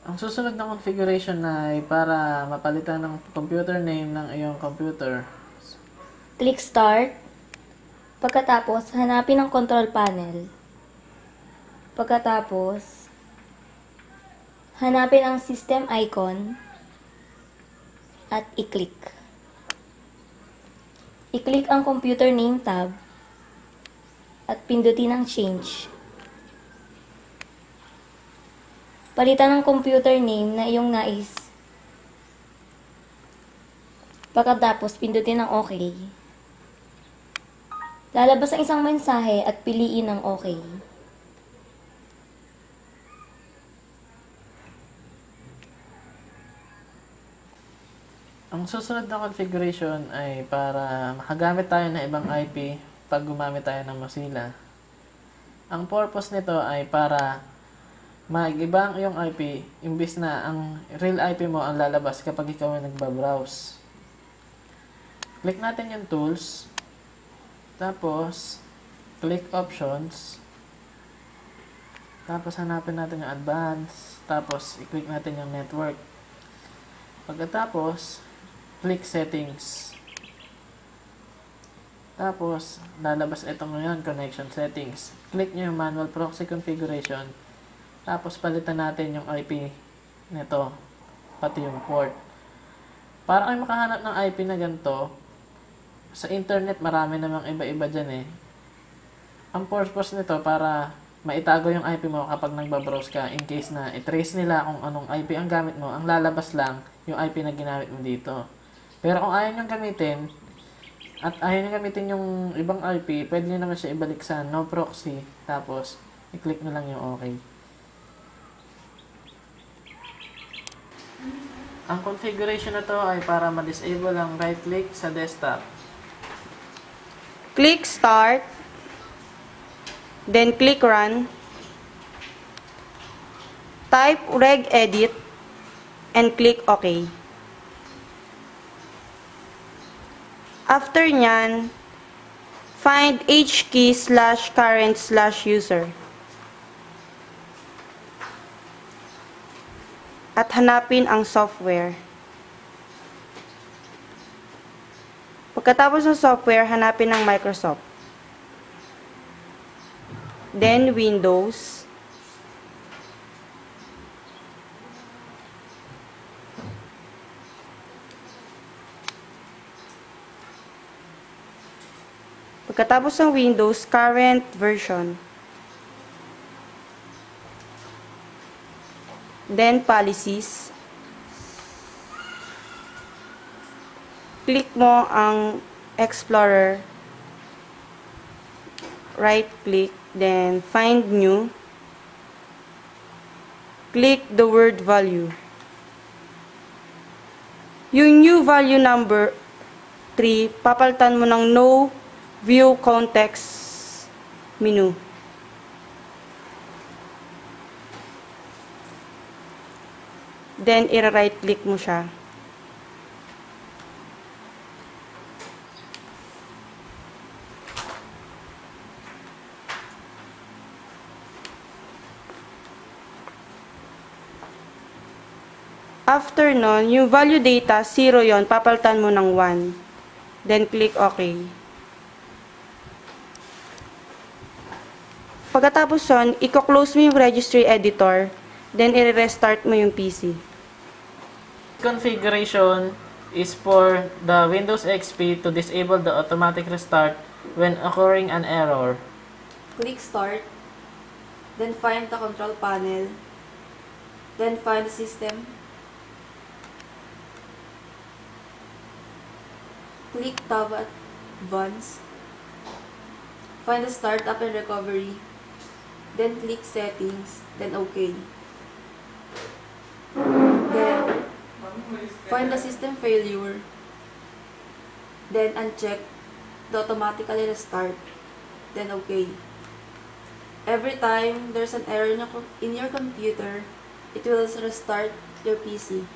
Ang susunod na configuration ay para mapalitan ng computer name ng iyong computer. Click Start. Pagkatapos, hanapin ang control panel. Pagkatapos, hanapin ang system icon at i-click. I-click ang computer name tab at pindutin ang change. Palitan ang computer name na iyong nais. Pagkatapos, pindutin ang OK. Lalabas ang isang mensahe at piliin ang OK. Ang susunod na configuration ay para makagamit tayo ng ibang IP pag gumamit tayo ng Mozilla. Ang purpose nito ay para mag-iba ang iyong IP imbis na ang real IP mo ang lalabas kapag ikaw ay nagbabrowse. Click natin yung tools. Tapos, click options. Tapos, hanapin natin yung advanced. Tapos, i-click natin yung network. Pagkatapos, click settings. Tapos, lalabas ito ngayon, connection settings. Click nyo yung manual proxy configuration. Tapos, palitan natin yung IP nito, pati yung port. Para kayo makahanap ng IP na ganito, sa internet marami namang iba-iba dyan eh. Ang purpose nito para maitago yung IP mo kapag nagbabrowse ka in case na i-trace nila kung anong IP ang gamit mo, ang lalabas lang yung IP na ginamit mo dito. Pero kung ayaw nyo gamitin, at ayaw nyo gamitin yung ibang IP, pwede nyo naman siya ibalik sa no proxy, tapos i-click nyo lang yung OK. Ang configuration na to ay para ma-disable ang right click sa desktop. Click Start, then click Run. Type regedit and click OK. After nyan, find hkey/current/user at hanapin ang software. Pagkatapos ng software, hanapin ang Microsoft. Then, Windows. Pagkatapos ng Windows, current version. Then, policies. Click mo ang Explorer, right click, then find new, click the word value. Yung new value number 3, papalitan mo ng no view context menu. Then, i-right click mo siya. After nun, yung value data, 0 yon, papalitan mo ng 1. Then, click OK. Pagkatapos nun, i-close mo yung registry editor, then i-restart mo yung PC. Configuration is for the Windows XP to disable the automatic restart when occurring an error. Click Start, then find the control panel, then find the system. Click Tab at Advanced. Find the Startup and Recovery. Then click Settings. Then OK. Then find the System Failure. Then uncheck the Automatically Restart. Then OK. Every time there's an error in your computer, it will restart your PC.